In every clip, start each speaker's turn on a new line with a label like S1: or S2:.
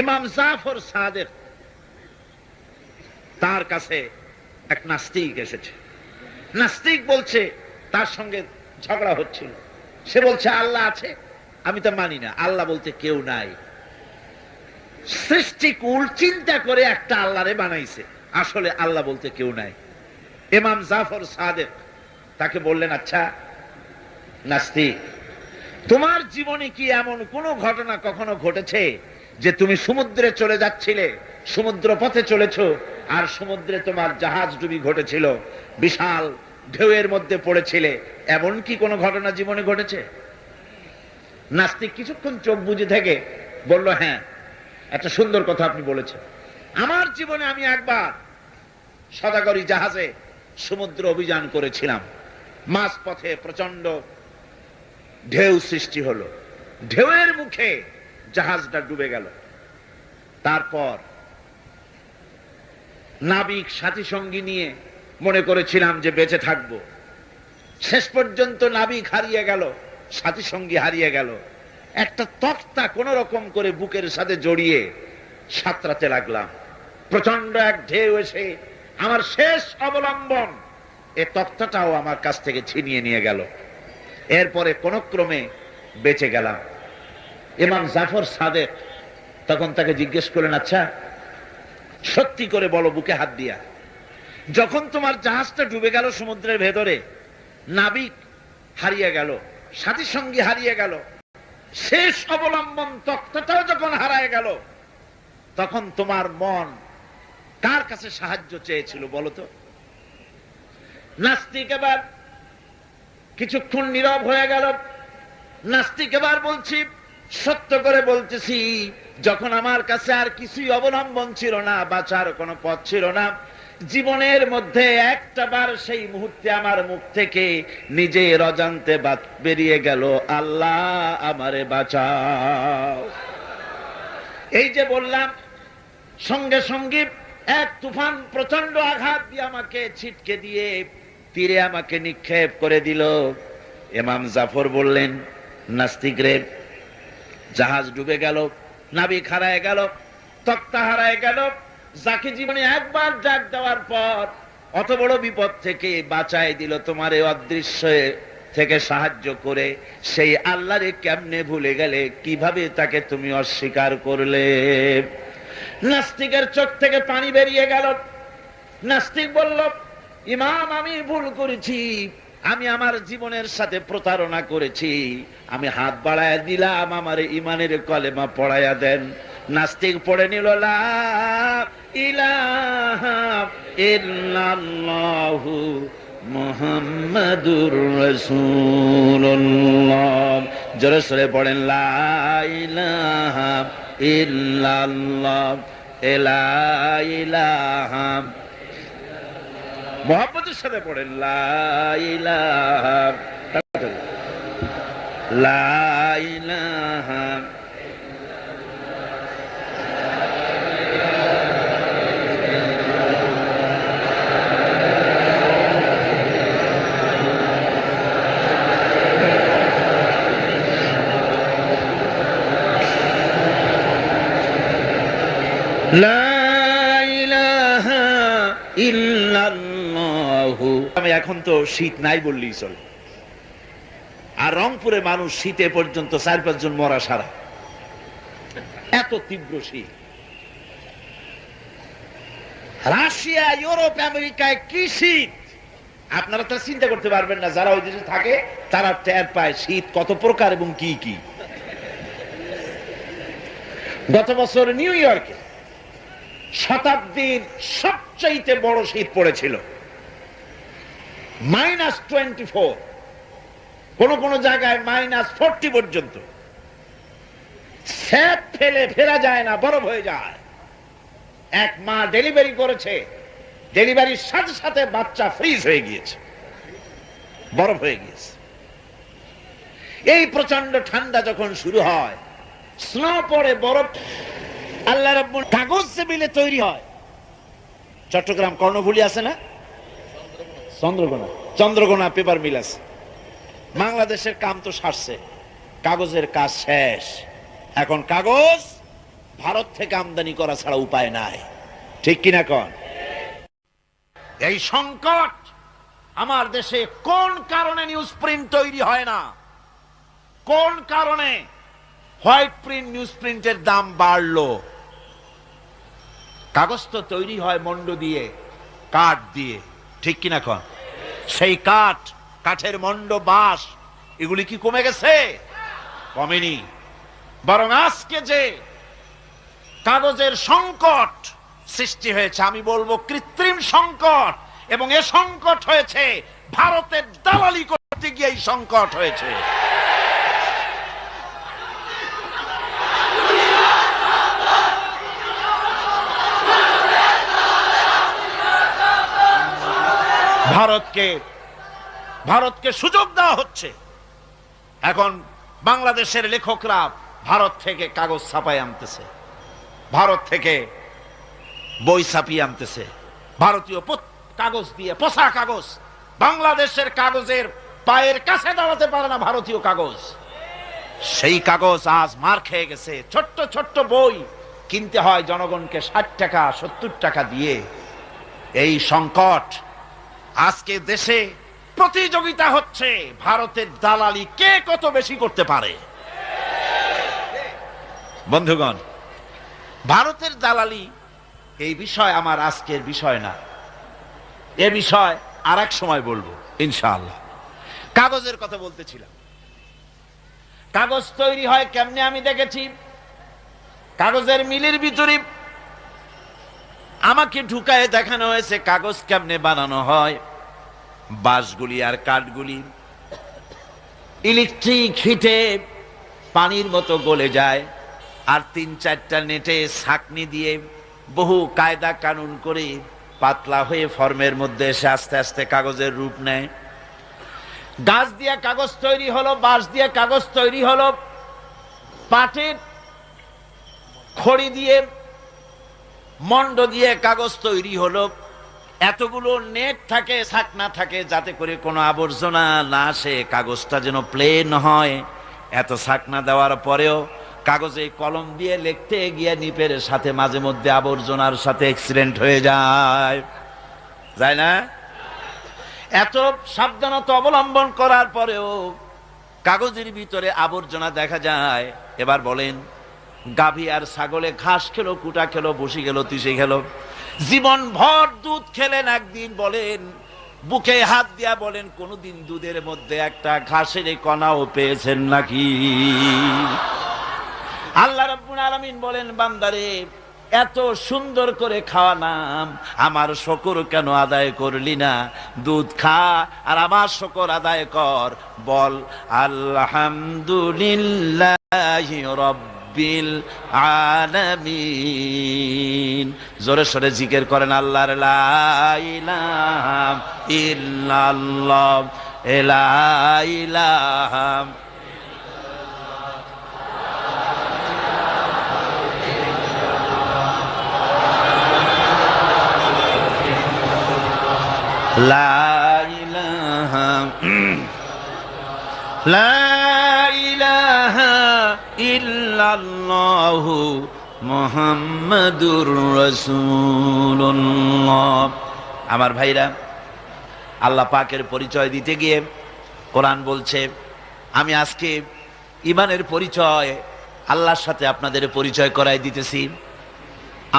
S1: ইমাম জাফর সাদেক তার কাছে এক নাস্তিক এসেছে। নাস্তিক বলছে, তার সঙ্গে ঝগড়া হচ্ছিল। সে বলছে আল্লাহ আছে, আমি তো মানি না, আল্লাহ বলতে কেউ নাই। সৃষ্টিকুল চিন্তা করে একটা আল্লাহরে বানাইছে, আসলে আল্লাহ বলতে কেউ নাই। ইমাম জাফর সাদেক তাকে বললেন, আচ্ছা নাস্তিক, তোমার জীবনে কি এমন কোন ঘটনা কখনো ঘটেছে যে তুমি সমুদ্রে চলে যাচ্ছিলে, সমুদ্র পথে চলেছো, আর সমুদ্রে তোমার জাহাজ ডুবি ঘটেছিল, বিশাল ঢেউয়ের মধ্যে পড়েছিলে, এমন কি কোনো ঘটনা জীবনে ঘটেছে? নাস্তিক কিছুক্ষণ চোখ বুজে থেকে বলল, হ্যাঁ, একটা সুন্দর কথা আপনি বলেছেন। আমার জীবনে আমি একবার সদাগরি জাহাজে সমুদ্র অভিযান করেছিলাম। মাঝ পথে প্রচন্ড ঢেউ সৃষ্টি হলো, ঢেউয়ের মুখে জাহাজটা ডুবে গেল। তারপর নাবিক সাথী সঙ্গী নিয়ে মনে করেছিলাম যে বেঁচে থাকবো। শেষ পর্যন্ত নাবিক হারিয়ে গেল, সাথী সঙ্গী হারিয়ে গেল। একটা তক্তা কোন রকম করে বুকের সাথে জড়িয়ে সাঁতরাতে লাগলাম। প্রচন্ড এক ঢেউ এসে আমার শেষ অবলম্বন এ তক্তাটাও আমার কাছ থেকে ছিনিয়ে নিয়ে গেল। এরপরে কোন ক্রমে বেঁচে গেলাম। ইমাম জাফর সাদেক তখন তাকে জিজ্ঞেস করলেন, আচ্ছা সত্যি করে বলো, বুকে হাত দিয়া, যখন তোমার জাহাজটা ডুবে গেল সমুদ্রের ভেতরে, নাবিক হারিয়ে গেল, সাথী সঙ্গী হারিয়ে গেল, শেষ অবলম্বন তক্তাটাও যখন হারায় গেল, তখন তোমার মন কার কাছে সাহায্য চেয়েছিল বলো তো? নাস্তিক এবার কিছুক্ষণ নীরব হয়ে গেল। নাস্তিক এবার বলছি, সত্য করে বলতেছি, যখন আমার কাছে আর কিছুই অবলম্বন ছিল না, বাঁচার কোনো পথ ছিল না, জীবনের মধ্যে একটা বার সেই মুহূর্তে আমার মুখ থেকে নিজের অজান্তে বেরিয়ে গেল, আল্লাহ আমারে বাঁচাও। এই যে বললাম, সঙ্গে সঙ্গে এক তুফান প্রচন্ড আঘাত দিয়ে আমাকে ছিটকে দিয়ে তীরে আমাকে নিক্ষেপ করে দিল। ইমাম জাফর বললেন, নাস্তিক রে, জাহাজ ডুবে গেল, নাবিক হারায় গেল, তক্তা হারায় গেল, যাকে জীবনে একবার ডাক দেওয়ার পর অত বড় বিপদ থেকে বাঁচায় দিল তোমার এই অদৃশ্য থেকে সাহায্য করে, সেই আল্লাহরে কেমনে ভুলে গেলে, কিভাবে তাকে তুমি অস্বীকার করলে? নাস্তিকের চোখ থেকে পানি বেরিয়ে গেল। নাস্তিক বলল, ইমাম আমি ভুল করেছি, আমি আমার জীবনের সাথে প্রতারণা করেছি, আমি হাত বাড়ায় দিলাম, আমার ইমানের কলেমা পড়াইয়া দেন। নাস্তিক পড়ে নিল, লা ইলাহা ইল্লাল্লাহু মুহাম্মাদুর রাসূলুল্লাহ। জোরে সোরে পড়েন, লা ইলাহা ইল্লাল্লাহ, লা ইলাহা, মুহাম্মাদের সাথে পড়েন, লা ইলাহা, লা ইলাহা এখন তো শীত নাই বললেই চলে, আর রংপুরে মানুষ শীতে পর্যন্ত 4-5 জন মরা সারা, এত তীব্র শীত। রাশিয়া, ইউরোপ, আমেরিকায় কি শীত আপনারা তো চিন্তা করতে পারবেন না। যারা ওই দেশে থাকে তারা টের পায় শীত কত প্রকার এবং কি কি। গত বছর নিউ ইয়র্কে শতাব্দীর সবচাইতে বড় শীত পড়েছিল, -24, কোন কোন জায়গায় -40 পর্যন্ত। স্যাপ ফেলে ফেরা যায় না, বরফ হয়ে যায়। এক মা ডেলিভারি করেছে, ডেলিভারির সাথে সাথে বাচ্চা ফ্রিজ হয়ে গিয়েছে, বরফ হয়ে গিয়েছে। এই প্রচন্ড ঠান্ডা যখন শুরু হয়, স্নো পড়ে, বরফ আল্লাহ রাব্বুল কাগজ যে মিলে তৈরি হয়। চট্টগ্রাম কর্ণফুলী আছে না, চন্দ্রকোনা পেপার মিল আছে। বাংলাদেশের কাম তো সারছে, কাগজের কাজ শেষ, এখন কাগজ ভারত থেকে আমদানি করা ছাড়া উপায় নাই, ঠিক কিনা কন? এই সংকট আমার দেশে কোন কারণে নিউজ প্রিন্ট তৈরি হয় না, কোন কারণে হোয়াইট প্রিন্ট নিউজ প্রিন্টের দাম বাড়লো? কাগজ তো তৈরি হয় মন্ড দিয়ে, কাঠ দিয়ে, ঠিক কিনা কন? সেই কাঠের মন্ড, বাঁশ, এগুলি কি কমে গেছে? কমেনি। বরং আজকে যে কাগজের সংকট সৃষ্টি হয়েছে, আমি বলবো কৃত্রিম সংকট, এবং এ সংকট হয়েছে ভারতের দালালি করতে গিয়ে এই সংকট হয়েছে। ভারতকে সুযোগ দেওয়া হচ্ছে। এখন বাংলাদেশের লেখকরা ভারত থেকে কাগজ ছাপায় আনতেছে, ভারত থেকে বই ছাপিয়ে আনতেছে, ভারতীয় কাগজ দিয়ে, পচা কাগজ। বাংলাদেশের কাগজের পায়ের কাছে দাঁড়াতে পারে না ভারতীয় কাগজ। সেই কাগজ আজ মার খেয়ে গেছে। ছোট্ট ছোট্ট বই কিনতে হয় জনগণকে 60 টাকা 70 টাকা দিয়ে। এই সংকট আজকে দেশে প্রতিযোগিতা হচ্ছে ভারতের দালালি কে কত বেশি করতে পারে। বন্ধুগণ, ভারতের দালালি এই বিষয় আমার আজকের বিষয় না, এ বিষয় আর এক সময় বলবো ইনশাআল্লাহ। কাগজের কথা বলতেছিলাম। কাগজ তৈরি হয় কেমনে আমি দেখেছি। কাগজের মিলের ভিতরে আমাকে ঢুকায় দেখানো হয়েছে কাগজ কেমনে বানানো হয়। বাঁশগুলি আর কাঠগুলি ইলেকট্রিক হিটে পানির মতো গলে যায়, আর 3-4টা নেটে ছাঁকনি দিয়ে বহু কায়দা কানুন করে পাতলা হয়ে ফর্মের মধ্যে এসে আস্তে আস্তে কাগজের রূপ নেয়। গাছ দিয়ে কাগজ তৈরি হলো, বাঁশ দিয়ে কাগজ তৈরি হলো, পাটের খড়ি দিয়ে, মন্ড দিয়ে কাগজ তৈরি হলো। এতগুলো নেট থাকে, ছাকনা থাকে, যাতে করে কোনো আবর্জনা না আসে, কাগজটা যেন প্লেন হয়। এত ছাকনা দেওয়ার পরেও কাগজে কলম দিয়ে লিখতে গিয়ে নিপের সাথে মাঝে মধ্যে আবর্জনার সাথে অ্যাক্সিডেন্ট হয়ে যায় না? এত সাবধানতা অবলম্বন করার পরেও কাগজের ভিতরে আবর্জনা দেখা যায়। এবার বলেন, গাভী আর ছাগলে ঘাস খেলো, কুটা খেলো, বসি গেল, তিসে খেলো, জীবন ভর দুধ খেলেন, একদিন বলেন বুকে হাত দিয়া বলেন কোনদিন দুধের মধ্যে একটা ঘাসের কণাও পেয়েছেন নাকি? আল্লাহ রাব্বুল আলামিন বলেন, বান্দারে এত সুন্দর করে খাওয়ালাম, আমার শুকর কেন আদায় করলি না? দুধ খা আর আমার শুকর আদায় কর। বল আলহামদুলিল্লাহি রাব্বিল আলামিন। জোরে সোরে জিকির করেন আল্লাহর লা ইলাহা ইল্লাল্লাহ, লা ইলাহা লা ইলাহা ইল্লাল্লাহু মুহাম্মাদুর রাসূলুল্লাহ। আমার ভাইরা, আল্লাহ পাকের পরিচয় দিতে গিয়ে কোরআন বলছে, আমি আজকে ঈমানের পরিচয় আল্লাহর সাথে আপনাদের পরিচয় করাই দিতেছি।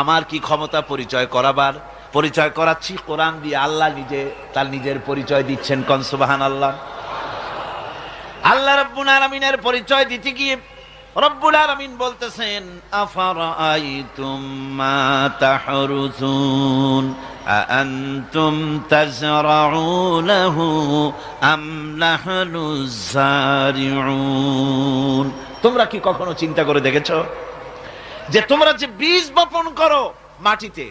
S1: আমার কি ক্ষমতা পরিচয় করাবার? পরিচয় করাচ্ছি কোরআন দিয়ে। আল্লাহ নিজে তার নিজের পরিচয় দিচ্ছেন, কোন সুবহানাল্লাহ। আল্লাহ রাব্বুল আলামিনের পরিচয় দিতে গিয়ে রব্বুল আলামিন বলতেছেন, আফারাআইতুম মা তাহরুসুন আআনতুম তাজরাউনাহু আম নাহনুজ যারিউন। তোমরা কি কখনো চিন্তা করে দেখেছো যে তোমরা যে বীজ বপন করো মাটিতে,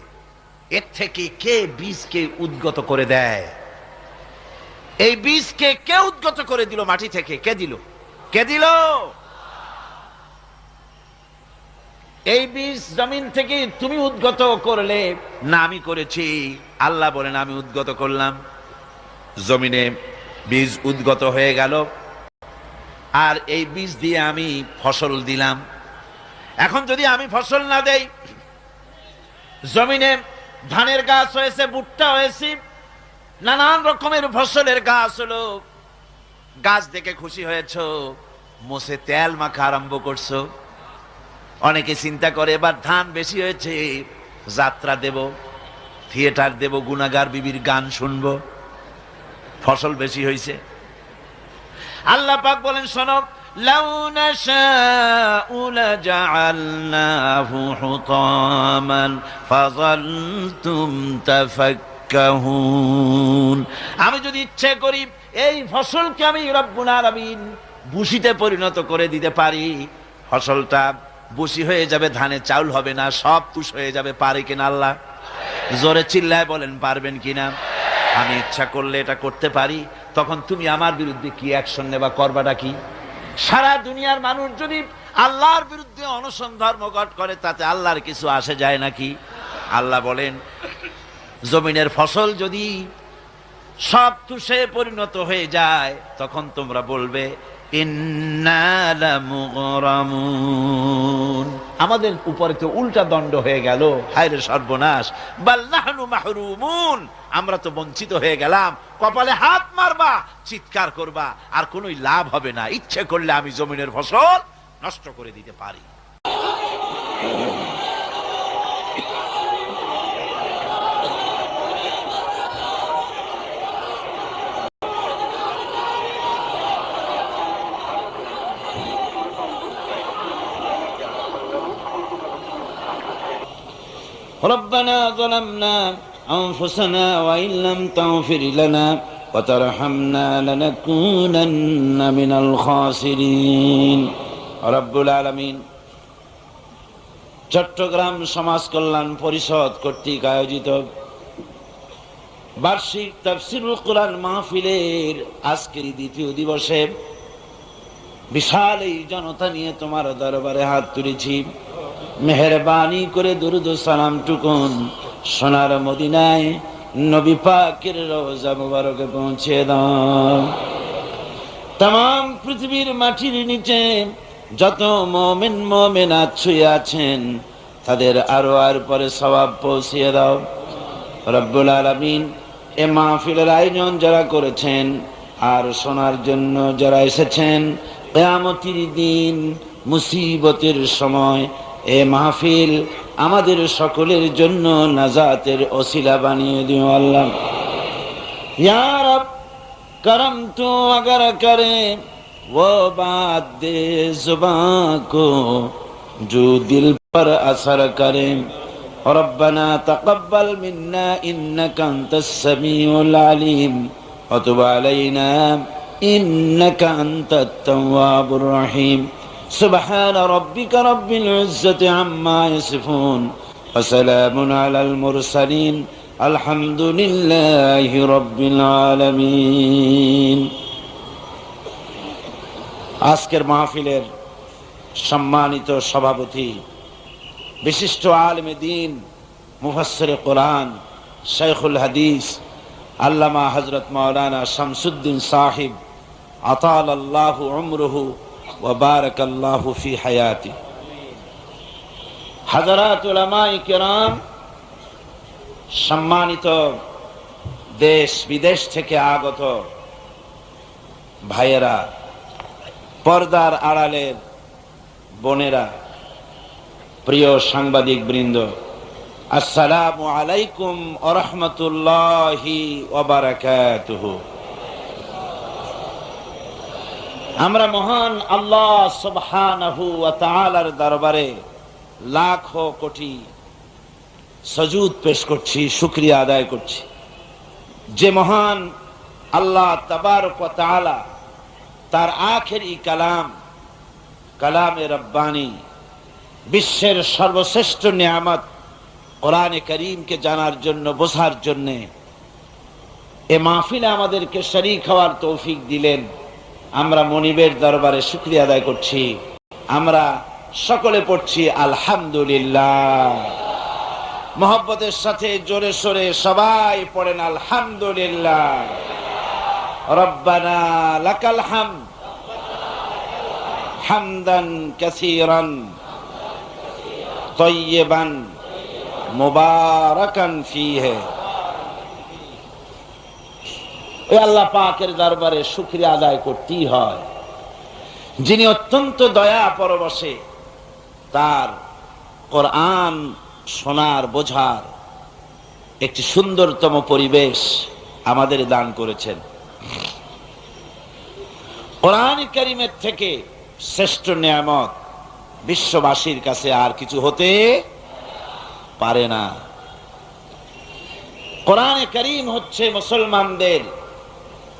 S1: এর থেকে কে বীজকে উদ্গত করে দেয়? এই বীজকে কে উদ্গত করে দিল মাটি থেকে? কে দিল? কে দিল? এই বীজ জমিন থেকে তুমি উদ্গত করলে না? আমি করেছি। আল্লাহ বলেন, আমি উদ্গত করলাম। জমিনে বীজ উদ্গত হয়ে গেল, আর এই বীজ দিয়ে আমি ফসল দিলাম। এখন যদি আমি ফসল না দেই, জমিনে ধানের গাছ হয়েছে, ভুট্টা হয়েছে, নানান রকমের ফসলের গাছ হলো, গাছ দেখে খুশি হয়েছ, মোষে তেল মাখা আরম্ভ করছো। অনেকে চিন্তা করে এবার ধান বেশি হয়েছে, যাত্রা দেব, থিয়েটার দেব, গুনাগার বিবির গান শুনবো, ফসল বেশি হয়েছে। আল্লাহ পাক বলেন, শোনো, লাউ নাশাউ লাজআলনাহু হুতামান ফাযালতুম তাফাক্কাহুন। আমি যদি ইচ্ছে করি এই ফসলকে আমি রব্বুল আলামিন বুশিতে পরিণত করে দিতে পারি, ফসলটা বুশি হয়ে যাবে, ধানে চাউল হবে না, সব তুষ হয়ে যাবে। পারে কিনা আল্লাহ? জোরে চিল্লায় বলেন, পারবেন কিনা? আমি ইচ্ছা করলে এটা করতে পারি। তখন তুমি আমার বিরুদ্ধে কি অ্যাকশন নেবা? করবাটা কি? সারা দুনিয়ার মানুষ যদি আল্লাহর বিরুদ্ধে অনশন ধর্মঘট করে, তাতে আল্লাহর কিছু আসে যায় নাকি? আল্লাহ বলেন, জমিনের ফসল যদি সব তুষে পরিণত হয়ে যায়, তখন তোমরা বলবে ইন্না লামুগরামুন, আমাদের উপরে তো উল্টা দণ্ড হয়ে গেল, হায় রে সর্বনাশ, বাল নাহনু মাহরুমুন, আমরা তো বঞ্চিত হয়ে গেলাম। কপালে হাত মারবা, চিৎকার করবা, আর কোনোই লাভ হবে না। ইচ্ছে করলে আমি জমিনের ফসল নষ্ট করে দিতে পারি। ربنا ظلمنا أنفسنا وإن لم تغفر لنا وترحمنا لنكونن من الخاسرين। رب العالمين চট্টগ্রাম সমাজ কল্যাণ পরিষদ কর্তৃক আয়োজিত বার্ষিক তাফসীরুল কোরআন মাহফিলের আজকের দ্বিতীয় দিবসে বিশাল এই জনতা নিয়ে তোমার দরবারে হাত তুলেছি। মেহেরবানি করে দুরুদ ও সালাম টুকুন সোনার মদিনায় নবী পাকের রওজা মুবারকে পৌঁছে দাও। तमाम পৃথিবীর মাটির নিচে যত মুমিন মুমিনাত শুয়ে আছেন, তাদের আরো আর পরে সওয়াব পৌঁছিয়ে দাও রব্বুল আলামিন। এ মাহফিলের আয়োজন যারা করেছেন আর শোনার জন্য যারা এসেছেন, কিয়ামতের দিন মুসিবতের সময় এ মাহফিল আমাদের সকলের জন্য নাজাতের ওসিলা বানিয়ে দিও আল্লাহ। ইয়া রব करम तू अगर करे वो बात दे जुबां को जो दिल पर असर करे। रब्बना तक़ब्बल मिन्ना इन्नका अंतस समीउल अलीम व तुब अलैना इन्नका अंतत तव्वाबुर रहीम। सुब्हान रब्बिका रब्बिल इज्जति अम्मा यसिफून व सलामुन अलल मुरसलीन আলহামদুলিল্লাহি রাব্বিল আলামিন। আজকের মাহফিলের সম্মানিত সভাপতি, বিশিষ্ট আলেমে দ্বীন, মুফাসসিরে কোরআন, শাইখুল হাদিস আল্লামা হযরত মাওলানা শামসুদ্দিন সাহিব আতালাল্লাহু উমরুহু ওয়া বারাকাল্লাহু ফি হায়াতি, হাযরাত উলামায়ে কিরাম, সম্মানিত দেশ বিদেশ থেকে আগত ভাইয়েরা, পর্দার আড়ালের বোনেরা, প্রিয় সাংবাদিক বৃন্দ, আসসালামু আলাইকুম ওয়া রাহমাতুল্লাহি ওয়া বারাকাতুহু। আমরা মহান আল্লাহ সুবহানাহু ওয়া তাআলার দরবারে লাখো কোটি সজুদ পেশ করছি, শুকরিয়া আদায় করছি। যে মহান আল্লাহ তাবারক ওয়া তাআলা তার আখেরি কালাম, কালামে রব্বানি, বিশ্বের সর্বশ্রেষ্ঠ নিয়ামত কোরআনে কারীমকে জানার জন্য, বোঝার জন্য এ মাহফিলে আমাদেরকে শরীক হওয়ার তৌফিক দিলেন। আমরা মনিবের দরবারে শুকরিয়া আদায় করছি। আমরা সকলে পড়ছি আলহামদুলিল্লাহ। মোহব্বতের সাথে জোরে সোরে সবাই পড়েন আলহামদুলিল্লাহ। রব্বানা লাকাল হামদ হামদান কাসীরান তাইয়িবান মুবারাকান ফীহি। ওই আল্লাহ পাকের দরবারে শুকরিয়া আদায় করতেই হয়, যিনি অত্যন্ত দয়া পরবশে তার কোরআন শোনার বোঝার একটি সুন্দরতম পরিবেশ আমাদের দান করেছেন। কোরআন কারীমের থেকে শ্রেষ্ঠ নিয়ামত বিশ্ববাসীর কাছে আর কিছু হতে পারে না। কোরআন কারীম হচ্ছে মুসলমানদের,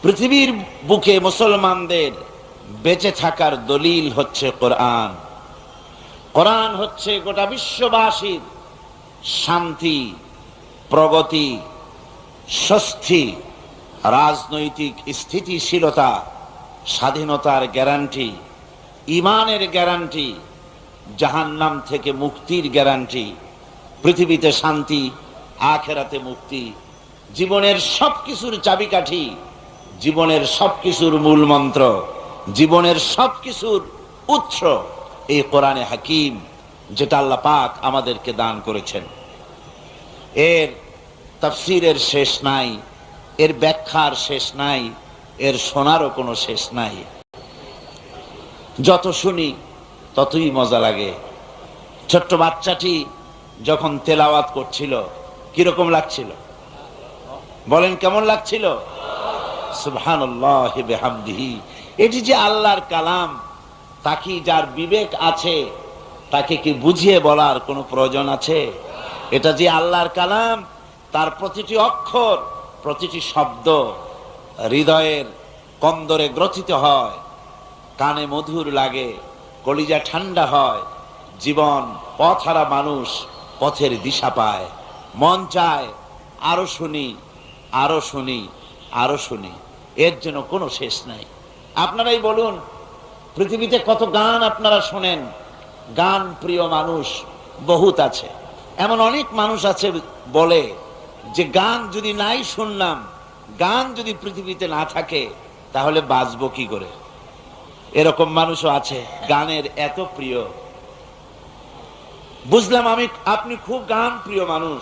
S1: পৃথিবীর বুকে মুসলমানদের বেঁচে থাকার দলিল হচ্ছে কোরআন। কোরআন হচ্ছে গোটা বিশ্ববাসীর শান্তি, প্রগতি, স্বস্তি, রাজনৈতিক স্থিতিশীলতা, স্বাধীনতার গ্যারান্টি, ঈমানের গ্যারান্টি, জাহান্নাম থেকে মুক্তির গ্যারান্টি, পৃথিবীতে শান্তি, আখিরাতে মুক্তি, জীবনের সবকিছুর চাবিকাঠি, জীবনের সবকিছুর মূল মন্ত্র, জীবনের সবকিছুর উৎস এই কোরআনে হাকিম, যেটা আল্লাহ পাক আমাদেরকে দান করেছেন। এর তাফসীরের শেষ নাই, এর ব্যাখ্যার শেষ নাই, এর শোনারও কোনো শেষ নাই। যত শুনি ততই মজা লাগে। ছোট্ট বাচ্চাটি যখন তেলাওয়াত করছিল কিরকম লাগছিল বলেন, কেমন লাগছিল? সুবহানাল্লাহি বিহামদিহি। এটি যে আল্লাহর কালাম, তাকে যার বিবেক আছে তাকে কি বুঝিয়ে বলার কোনো প্রয়োজন আছে? এটা যে আল্লাহর কালাম, তার প্রতিটি অক্ষর, প্রতিটি শব্দ হৃদয়ের কন্দরে গ্রথিত হয়, কানে মধুর লাগে, কলিজা ঠান্ডা হয়, জীবন পথহারা মানুষ পথের দিশা পায়, মন চায় আরো শুনি, আরো শুনি, আরো শুনি। এর জন্য কোনো শেষ নাই। আপনারাই বলুন, পৃথিবীতে কত গান আপনারা শোনেন। গান প্রিয় মানুষ বহুত আছে। এমন অনেক মানুষ আছে বলে যে গান যদি নাই শুনলাম, গান যদি পৃথিবীতে না থাকে তাহলে বাঁচবো কি করে। এরকম মানুষও আছে, গানের এত প্রিয়। বুঝলাম আপনি খুব গান প্রিয় মানুষ।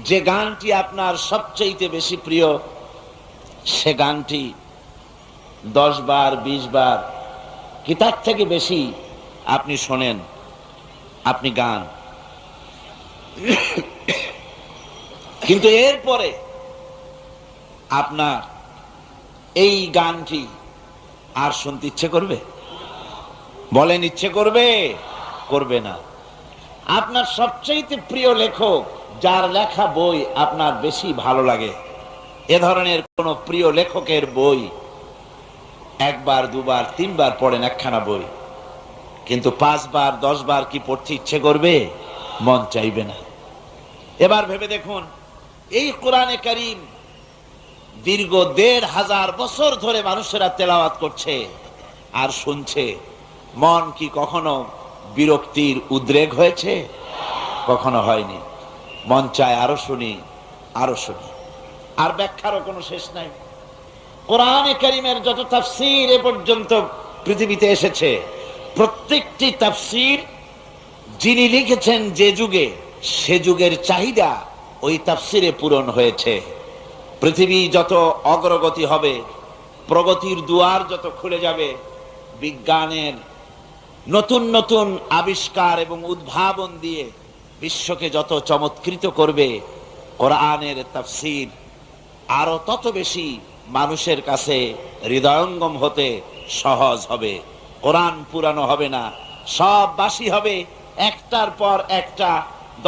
S1: যে গানটি আপনার সবচেয়ে বেশি প্রিয়, সে গানটি 10 বার 20 বার কি তার থেকে বেশি আপনি শোনেন, আপনি গান। কিন্তু এরপরে আপনার এই গানটি আর শুনতে ইচ্ছে করবে? বলেন, ইচ্ছে করবে? করবে না। আপনার সবচেয়ে প্রিয় লেখক, যার লেখা বই আপনার বেশি ভালো লাগে, এ ধরনের কোন প্রিয় লেখকের বই 1 বার 2 বার 3 বার পড়েন একখানা বই, কিন্তু 5 বার 10 বার কি পড়তে ইচ্ছে করবে? মন চাইবে না। এবার ভেবে দেখুন, এই কোরআনে কারীম দীর্ঘ 1500 বছর ধরে মানুষেরা তেলাওয়াত করছে আর শুনছে, মন কি কখনো বিরক্তির উদ্রেক হয়েছে? কখনো হয়নি। মন চায় আরো শুনি, আরো শুনি। আর ব্যাখ্যারও কোনো শেষ নাই। কোরআনে কারীমের যত তাফসীর এ পর্যন্ত পৃথিবীতে এসেছে, প্রত্যেকটি তাফসীর যিনি লিখেছেন যে যুগে, সে যুগের চাহিদা ওই তাফসীরে পূরণ হয়েছে। পৃথিবী যত অগ্রগতি হবে, প্রগতির দুয়ার যত খুলে যাবে, বিজ্ঞানের নতুন নতুন আবিষ্কার এবং উদ্ভাবন দিয়ে বিশ্বকে যত চমৎকৃত করবে, কোরআনের তাফসীর আরো তত বেশি মানুষের কাছে হৃদয়ঙ্গম হতে সহজ হবে। কোরআন পুরানো হবে না, সব বাসি হবে। একটার পর একটা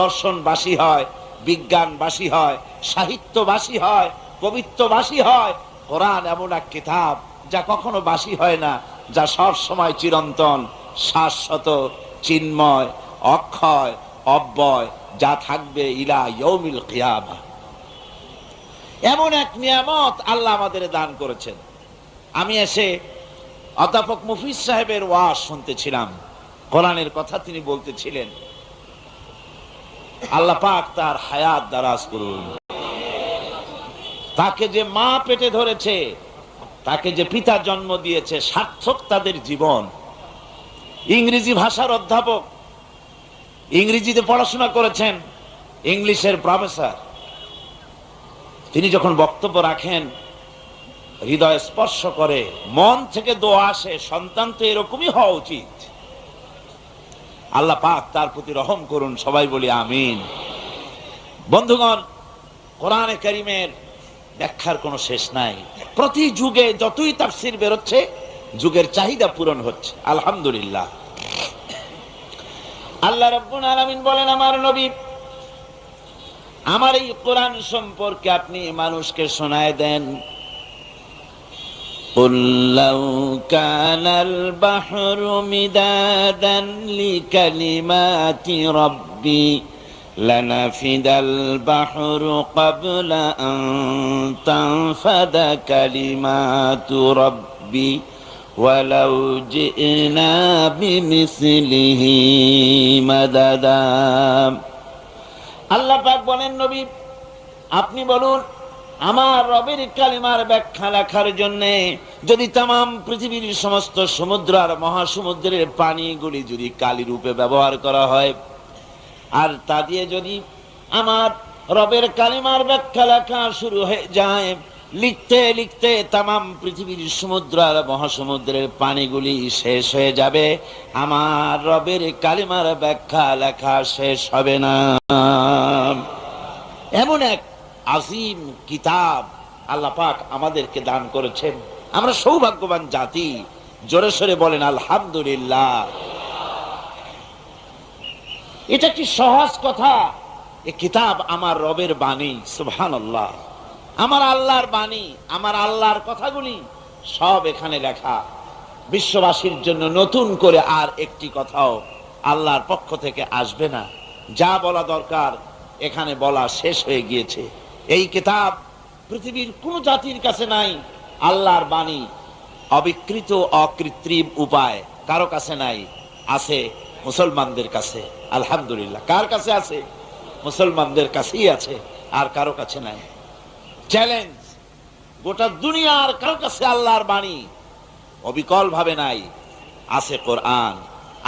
S1: দর্শন বাসি হয়, বিজ্ঞান বাসি হয়, সাহিত্য বাসি হয়, কবিত্ব বাসি হয়। কোরআন এমন এক কিতাব যা কখনো বাসি হয় না, যা সব সময় চিরন্তন, শাশ্বত, চিন্ময়, অক্ষয়, অব্যয়, যা থাকবে ইলা ইয়াউমিল কিয়ামা। এমন এক নিয়ামত আল্লাহ আমাদের দান করেছেন। আমি এসে অধ্যাপক মুফিজ সাহেবের ওয়াজ শুনতেছিলাম, কোরআনের কথা তিনি বলতেছিলেন। আল্লাহ পাক তার হায়াত দারাজ করুন। তাকে যে মা পেটে ধরেছে, তাকে যে পিতা জন্ম দিয়েছে, সার্থক তাদের জীবন। ইংরেজি ভাষার অধ্যাপক, ইংরেজিতে পড়াশোনা করেছেন, ইংলিশের প্রফেসর। তিনি যখন বক্তব্য রাখেন হৃদয় স্পর্শ করে, মন থেকে দোয়া আসে, সন্তান তো এরকমই হওয়া উচিত। আল্লাহ পাক তার প্রতি রহম করুন, সবাই বলি আমিন। বন্ধুগণ, কোরআনে কারীমের ব্যাখ্যার কোনো শেষ নাই। প্রতি যুগে যতই তাফসীর বেরোচ্ছে, যুগের চাহিদা পূরণ হচ্ছে, আলহামদুলিল্লাহ। আল্লাহ রাব্বুল আলামিন বলেন, আমার নবী, আমার এই কোরআন সম্পর্কে আপনি মানুষকে শোনায় দেন। قُلْ لَوْ كَانَ الْبَحْرُ مِدَادًا لِكَلِمَاتِ رَبِّي لَنَفِدَ الْبَحْرُ قَبْلَ أَن تَنفَدَ كَلِمَاتُ رَبِّي وَلَوْ جِئْنَا بِمِثْلِهِ مَدَدًا। আল্লাহ পাক বলেন, নবী আপনি বলুন, আমার রবের কালিমার ব্যাখ্যা লেখার জন্য যদি তামাম পৃথিবীর সমস্ত সমুদ্র আর মহাসমুদ্রের পানিগুলি যদি কালি রূপে ব্যবহার করা হয়, আর তা দিয়ে যদি আমার রবের কালিমার ব্যাখ্যা লেখা শুরু হয়ে যায়, লিখতে লিখতে তামাম পৃথিবীর সমুদ্র আর মহাসমুদ্রের পানিগুলি শেষ হয়ে যাবে, আমার রবের কালিমার ব্যাখ্যা লেখা শেষ হবে না। এমন এক আজিম কিতাব আল্লাহ পাক আমাদেরকে দান করেছেন। আমরা সৌভাগ্যবান জাতি, জোরে সোরে বলেন আলহামদুলিল্লাহ। এটা কি সহজ কথা? এই কিতাব আমার রবের বাণী, সুবহানাল্লাহ। আমার আল্লাহর বাণী, আমার আল্লাহর কথাগুলি সব এখানে লেখা। বিশ্ববাসীর জন্য নতুন করে আর একটি কথাও আল্লাহর পক্ষ থেকে আসবে না। যা বলা দরকার এখানে বলা শেষ হয়ে গিয়েছে। এই কিতাব পৃথিবীর কোন জাতির কাছে নাই। আল্লাহর বাণী অবিকৃত অকৃত্রিম উপায় কারো কাছে নাই, আছে মুসলমানদের কাছে, আলহামদুলিল্লাহ। কার কাছে আছে? মুসলমানদের কাছেই আছে, আর কারো কাছে নাই। চ্যালেঞ্জ, গোটা দুনিয়ার কারো কাছে আল্লাহর বাণী অবিকল ভাবে নাই, আছে কোরআন।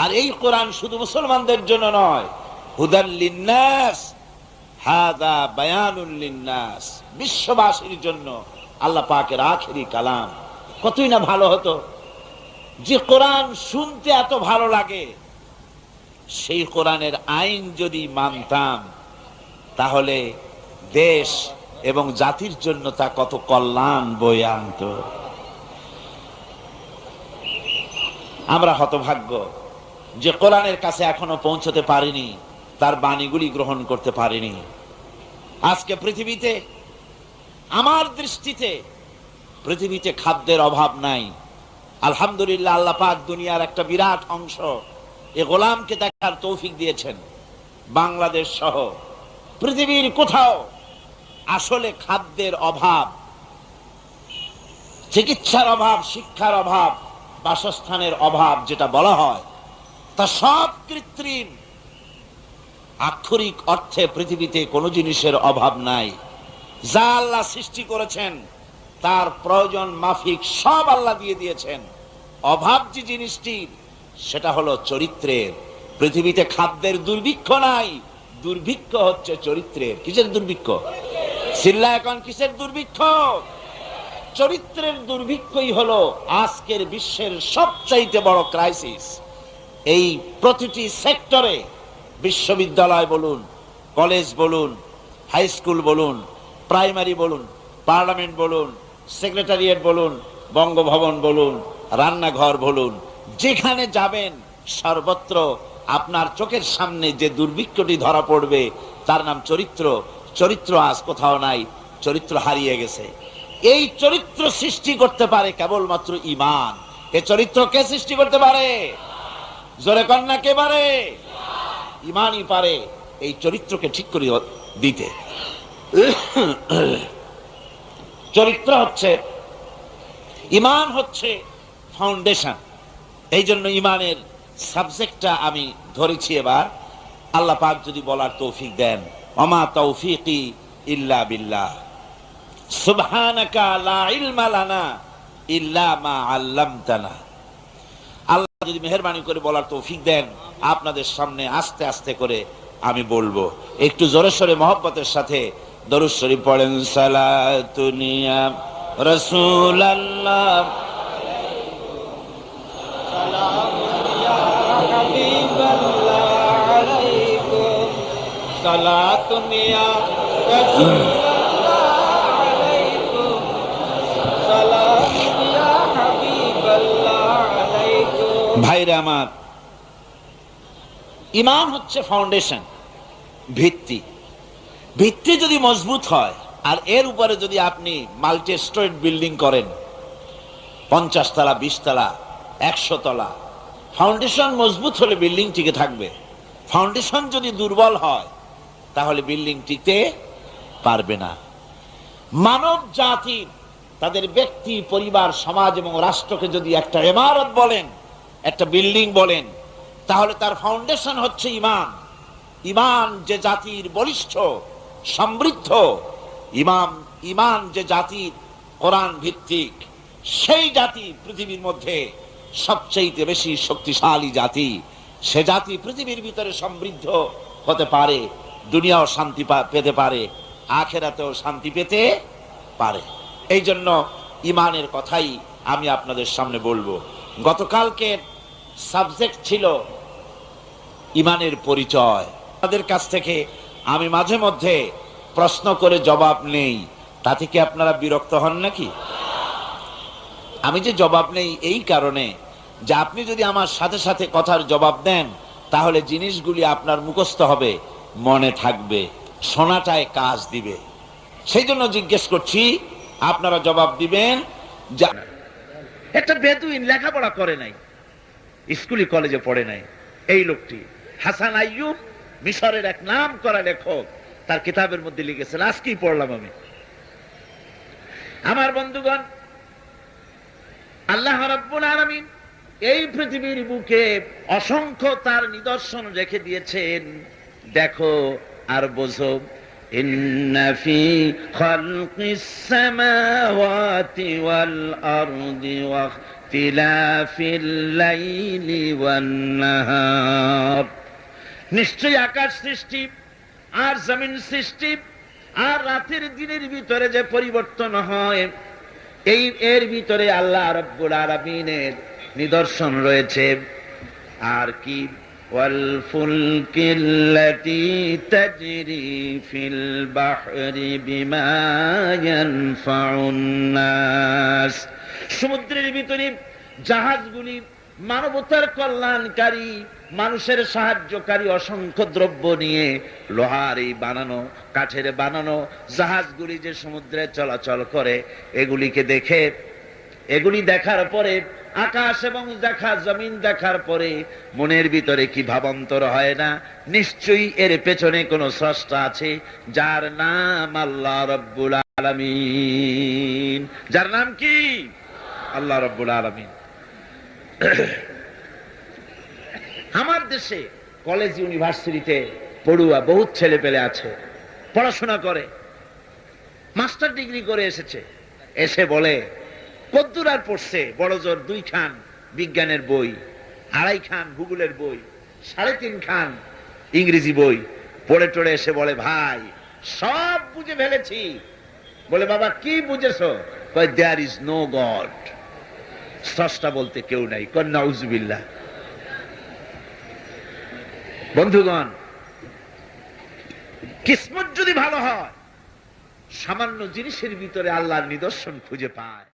S1: আর এই কোরআন শুধু মুসলমানদের জন্য নয়, হুদাল লিন্নাস, হাদা বায়ানুল লিন্নাস, বিশ্ববাসীর জন্য আল্লাহ পাকের আখেরি কালাম। কতই না ভালো হতো যে কোরআন শুনতে এত ভালো লাগে, সেই কোরআনের আইন যদি মানতাম, তাহলে দেশ এবং জাতির জন্য তা কত কল্যাণ বয়ে আনত। আমরা হতভাগ্য যে কোরআনের কাছে এখনো পৌঁছতে পারিনি, তার বাণীগুলি গ্রহণ করতে পারিনি। আজকে পৃথিবীতে, আমার দৃষ্টিতে পৃথিবীতে খাদ্যের অভাব নাই, আলহামদুলিল্লাহ। আল্লাহ পাক দুনিয়ার একটা বিরাট অংশ এ গোলামকে দেখার তৌফিক দিয়েছেন। বাংলাদেশ সহ পৃথিবীর কোথাও আসলে খাদ্যের অভাব, চিকিৎসার অভাব, শিক্ষার অভাব, বাসস্থানের অভাব যেটা বলা হয়, তা সব কৃত্রিম। আক্ষরিক অর্থে পৃথিবীতে কোনো জিনিসের অভাব নাই। যা আল্লাহ সৃষ্টি করেছেন তার প্রয়োজন মাফিক সব আল্লাহ দিয়ে দিয়েছেন। অভাব যে জিনিসটির, সেটা হলো চরিত্রের। পৃথিবীতে খাদ্যের দুর্ভিক্ষ নাই, দুর্ভিক্ষ হচ্ছে চরিত্রের। কিসের দুর্ভিক্ষ? চিল্লা এখন কিসের দুর্ভিক্ষ? চরিত্রের দুর্ভিক্ষই হলো আজকের বিশ্বের সবচাইতে বড় ক্রাইসিস। এই প্রতিটি সেক্টরে, বিশ্ববিদ্যালয় বলুন, কলেজ বলুন, হাই স্কুল বলুন, প্রাইমারি বলুন, পার্লামেন্ট বলুন, সেক্রেটারিয়েট বলুন, বঙ্গভবন বলুন, রান্নাঘর বলুন, যেখানে যাবেন সর্বত্র আপনার চোখের সামনে যে দুর্ভিক্ষটি ধরা পড়বে তার নাম চরিত্র। চরিত্র আজ কোথাও নাই, চরিত্র হারিয়ে গেছে। এই চরিত্র সৃষ্টি করতে পারে কেবলমাত্র ঈমান। এই চরিত্র কে সৃষ্টি করতে পারে? জোরে কন্যা কে পারে? ঈমানই পারে এই চরিত্রকে ঠিক করে দিতে। চরিত্র হচ্ছে, ঈমান হচ্ছে ফাউন্ডেশন। এই জন্য ঈমানের সাবজেক্টটা আমি ধরেছি এবার। আল্লাহ পাক যদি বলার তৌফিক দেন, ওমা তৌফিকি ইল্লা বিল্লাহ, সুবহানাকা লা ইলমা লানা ইল্লা মা আল্লামতানা। যদি মেহেরবানি করে বলার তৌফিক দেন, আপনাদের সামনে আস্তে আস্তে করে আমি বলবো। একটু জোরে সোরে মহব্বতের সাথে দরুদ শরীফ পড়েন। সালাতুনিয়া রাসূলুল্লাহ
S2: সালাতুনিয়া রাসূলুল্লাহ আলাইকুম সালাতুনিয়া হাবিবাল্লাহ আলাইকুম।
S1: ভাইরা আমার, ঈমান হচ্ছে ফাউন্ডেশন, ভিত্তি। ভিত্তি যদি মজবুত হয় আর এর উপরে যদি আপনি মাল্টি স্টোরেড বিল্ডিং করেন, 50 তলা, 20 তলা, 100 তলা, ফাউন্ডেশন মজবুত হলে বিল্ডিং টিকে থাকবে। ফাউন্ডেশন যদি দুর্বল হয় তাহলে বিল্ডিং টিকতে পারবে না। মানব জাতি তাদের ব্যক্তি, পরিবার, সমাজ এবং রাষ্ট্রকে যদি একটা ইমারত বলেন, একটা বিল্ডিং বলেন, তাহলে তার ফাউন্ডেশন হচ্ছে ঈমান। ঈমান যে জাতির বলিষ্ঠ, সমৃদ্ধ, ঈমান যে জাতির কোরআন ভিত্তিক, সেই জাতি পৃথিবীর মধ্যে সবচেয়ে বেশি শক্তিশালী জাতি। সে জাতি পৃথিবীর ভিতরে সমৃদ্ধ হতে পারে, দুনিয়াও শান্তি পেতে পারে, আখিরাতেও শান্তি পেতে পারে। এই জন্য ঈমানের কথাই আমি আপনাদের সামনে বলবো। গতকালকে সাবজেক্ট ছিল ঈমানের পরিচয়। তাদের কাছ থেকে আমি মাঝে মধ্যে প্রশ্ন করে জবাব নেই, তাতে কি আপনারা বিরক্ত হন নাকি? আমি যে জবাব নেই এই কারণে যে আপনি যদি আমার সাথে সাথে কথার জবাব দেন তাহলে জিনিসগুলি আপনার মুখস্থ হবে, মনে থাকবে, শোনাটায় কাজ দিবে। সেই জন্য জিজ্ঞেস করছি, আপনারা জবাব দিবেন। একটা বেদুইন লেখাপড়া করে নাই, স্কুলে কলেজে পড়ে নাই, এই লোকটি হাসান আইয়ুব, মিশরের এক নাম করা লেখক, তার কিতাবের মধ্যে লিখেছেন, আজকেই পড়লাম আমি। আমার বন্ধুগণ, আল্লাহ রাব্বুল আলামিন এই পৃথিবীর বুকে অসংখ্য তার নিদর্শন রেখে দিয়েছেন। দেখো আর বোঝো। ইন্না ফি খালকিস সামাওয়াতি ওয়াল আরদি ওয়া ইখতিলাফিল লাইলি ওয়ান নাহার, নিশ্চয়ই আকাশ সৃষ্টি আর জমিন সৃষ্টি আর রাতের দিনের ভিতরে যে পরিবর্তন হয়, এর ভিতরে আল্লাহ রাব্বুল আলামিনের নিদর্শন রয়েছে। আর কি? ওয়াল ফুলকিল্লাতী তাজরি ফিল বাহরি বিমা ইয়ানফাউন নাস, সমুদ্রের ভিতরে জাহাজগুলি মানবতার কল্যাণকারী, মানুষের সাহায্যকারী অসংখ্য দ্রব্য নিয়ে লোহার এই বানানো, কাঠের বানানো জাহাজগুলি যে সমুদ্রে চলাচল করে, এগুলি দেখার পরে, আকাশ এবং জমিন দেখার পরে মনের ভিতরে কি ভাবান্তর হয় না? নিশ্চয়ই এর পেছনে কোন স্রষ্টা আছে, যার নাম আল্লাহ রাব্বুল আলামিন। যার নাম কি? আল্লাহ রাব্বুল আলামিন। আমার দেশে কলেজ ইউনিভার্সিটিতে পড়ুয়া বহুত ছেলে পেলে আছে, পড়াশোনা করে, মাস্টার ডিগ্রি করে এসেছে। এসে বলে কদ্দুর আর পড়ছে, বড় জোর 2 খান বিজ্ঞানের বই, 2.5 খান ভূগোলের বই, 3.5 খান ইংরেজি বই পড়ে টড়ে এসে বলে, ভাই সব বুঝে ফেলেছি। বলে, বাবা কি বুঝেছো? কয়, দেয়ার ইজ নো গড, স্রষ্টা বলতে কেউ নাই। কয়, নাউজুবিল্লাহ। বন্ধুগণ, কিসমত যদি ভালো হয়, সামান্য জিনিসের ভিতরে আল্লাহর নিদর্শন খুঁজে পায়।